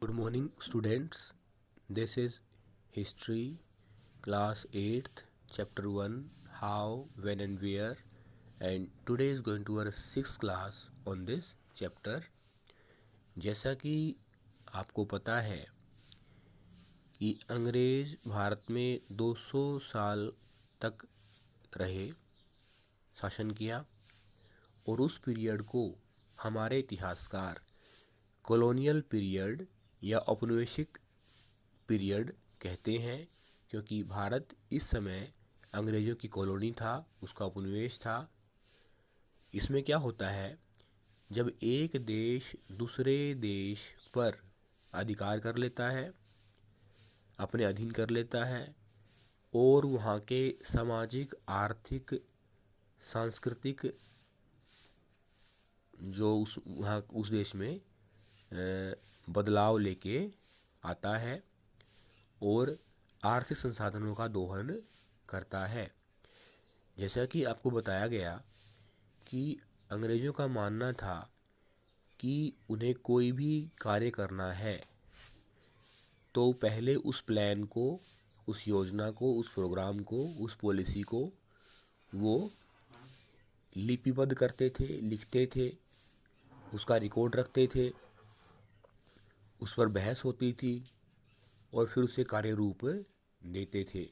Good morning, students. This is History, Class 8th, Chapter 1 How, When, and Where. And today is going to our 6th class on this chapter. जैसा कि आपको पता है कि अंग्रेज भारत में 200 साल तक रहे, शासन किया, और उस पीरियड को हमारे इतिहासकार कॉलोनियल पीरियड या औपनिवेशिक पीरियड कहते हैं, क्योंकि भारत इस समय अंग्रेज़ों की कॉलोनी था, उसका उपनिवेश था। इसमें क्या होता है, जब एक देश दूसरे देश पर अधिकार कर लेता है, अपने अधीन कर लेता है, और वहाँ के सामाजिक, आर्थिक, सांस्कृतिक जो उस देश में बदलाव लेके आता है और आर्थिक संसाधनों का दोहन करता है। जैसा कि आपको बताया गया कि अंग्रेज़ों का मानना था कि उन्हें कोई भी कार्य करना है तो पहले उस प्लान को, उस योजना को, उस प्रोग्राम को, उस पॉलिसी को वो लिपिबद्ध करते थे, लिखते थे, उसका रिकॉर्ड रखते थे, उस पर बहस होती थी और फिर उसे कार्य रूप देते थे।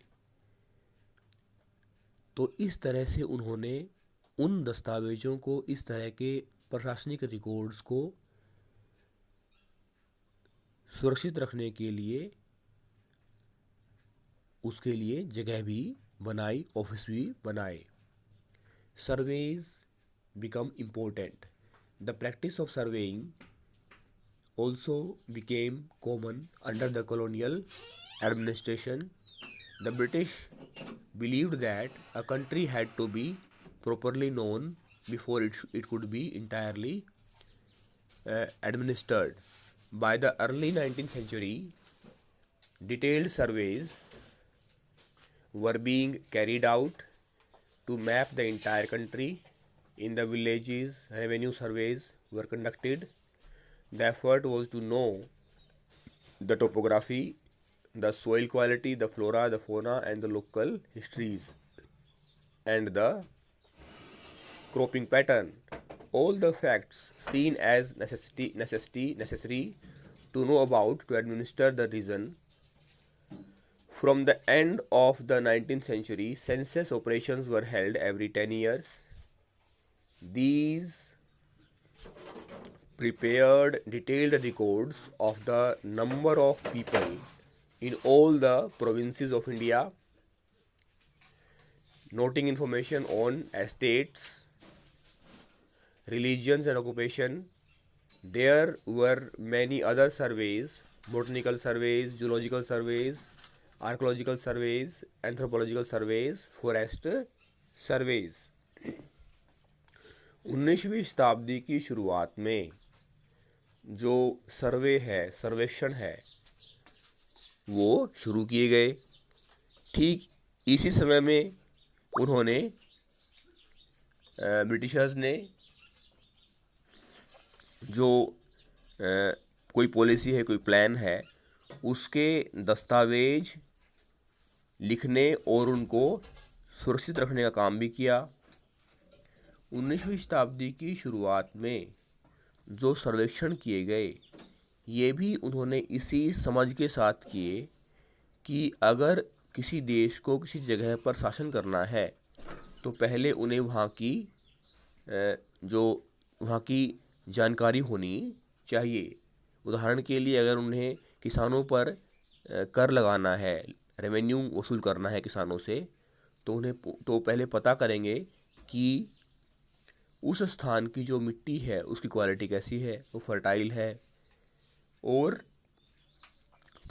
तो इस तरह से उन्होंने उन दस्तावेज़ों को, इस तरह के प्रशासनिक रिकॉर्ड्स को सुरक्षित रखने के लिए उसके लिए जगह भी बनाई, ऑफिस भी बनाए। Surveys become important. The practice of surveying also became common under the colonial administration. The British believed that a country had to be properly known before it could be entirely administered. By the early 19th century, detailed surveys were being carried out to map the entire country. In the villages, revenue surveys were conducted. The effort was to know the topography, the soil quality, the flora, the fauna, and the local histories, and the cropping pattern. All the facts seen as necessary to know about to administer the region. From the end of the 19th century, census operations were held every 10 years. These prepared detailed records of the number of people in all the provinces of India, noting information on estates, religions and occupation. There were many other surveys: botanical surveys, zoological surveys, archaeological surveys, anthropological surveys, forest surveys. 19वीं शताब्दी की शुरुआत में जो सर्वे है, सर्वेक्षण है, वो शुरू किए गए। ठीक इसी समय में उन्होंने ब्रिटिशर्स ने जो कोई पॉलिसी है, कोई प्लान है, उसके दस्तावेज लिखने और उनको सुरक्षित रखने का काम भी किया। 19वीं शताब्दी की शुरुआत में जो सर्वेक्षण किए गए, ये भी उन्होंने इसी समझ के साथ किए कि अगर किसी देश को किसी जगह पर शासन करना है तो पहले उन्हें वहाँ की जानकारी होनी चाहिए। उदाहरण के लिए, अगर उन्हें किसानों पर कर लगाना है, रेवेन्यू वसूल करना है किसानों से, तो उन्हें तो पहले पता करेंगे कि उस स्थान की जो मिट्टी है उसकी क्वालिटी कैसी है, वो फर्टाइल है, और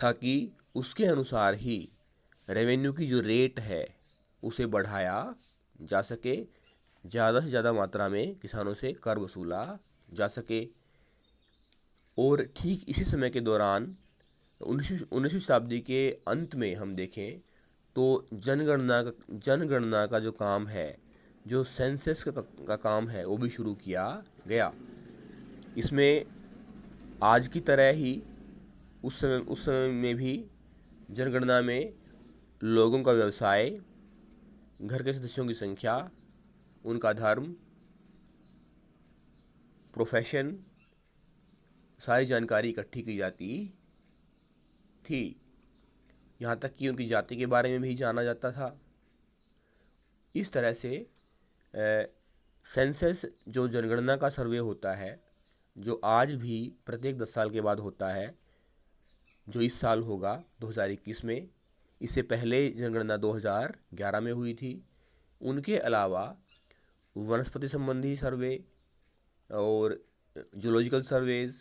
ताकि उसके अनुसार ही रेवेन्यू की जो रेट है उसे बढ़ाया जा सके, ज़्यादा से ज़्यादा मात्रा में किसानों से कर वसूला जा सके। और ठीक इसी समय के दौरान 19वीं शताब्दी के अंत में हम देखें तो जनगणना का जो काम है, जो सेंसस का काम है, वो भी शुरू किया गया। इसमें आज की तरह ही उस समय में भी जनगणना में लोगों का व्यवसाय, घर के सदस्यों की संख्या, उनका धर्म, प्रोफेशन, सारी जानकारी इकट्ठी की जाती थी। यहाँ तक कि उनकी जाति के बारे में भी जाना जाता था। इस तरह से सेंसस जो जनगणना का सर्वे होता है, जो आज भी प्रत्येक 10 साल के बाद होता है, जो इस साल होगा 2021 में, इससे पहले जनगणना 2011 में हुई थी। उनके अलावा वनस्पति संबंधी सर्वे और जूलॉजिकल सर्वेज,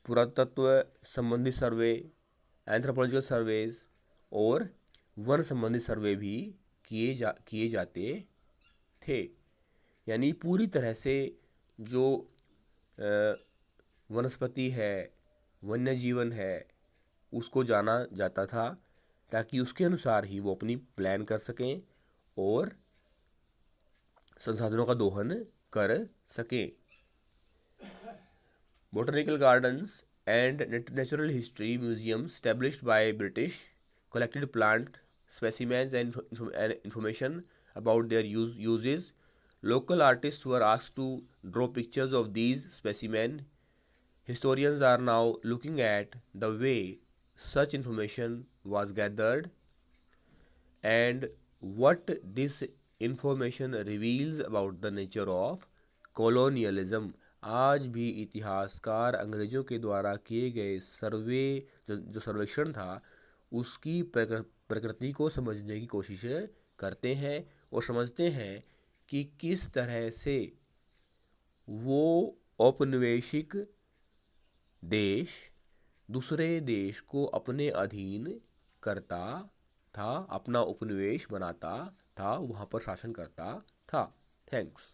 पुरातत्व संबंधी सर्वे, एंथ्रोपोलॉजिकल सर्वेज और वन संबंधी सर्वे भी किए जाते थे। यानी पूरी तरह से जो वनस्पति है, वन्य जीवन है, उसको जाना जाता था, ताकि उसके अनुसार ही वो अपनी प्लान कर सकें और संसाधनों का दोहन कर सकें। Botanical gardens and natural history museums established by British collected plant specimens and information about their uses. Local artists were asked to draw pictures of these specimens. Historians are now looking at the way such information was gathered and what this information reveals about the nature of colonialism. आज भी इतिहासकार अंग्रेज़ों के द्वारा किए गए जो सर्वेक्षण था, उसकी प्रकृति को समझने की कोशिश करते हैं और समझते हैं कि किस तरह से वो औपनिवेशिक देश दूसरे देश को अपने अधीन करता था, अपना उपनिवेश बनाता था, वहाँ पर शासन करता था। थैंक्स।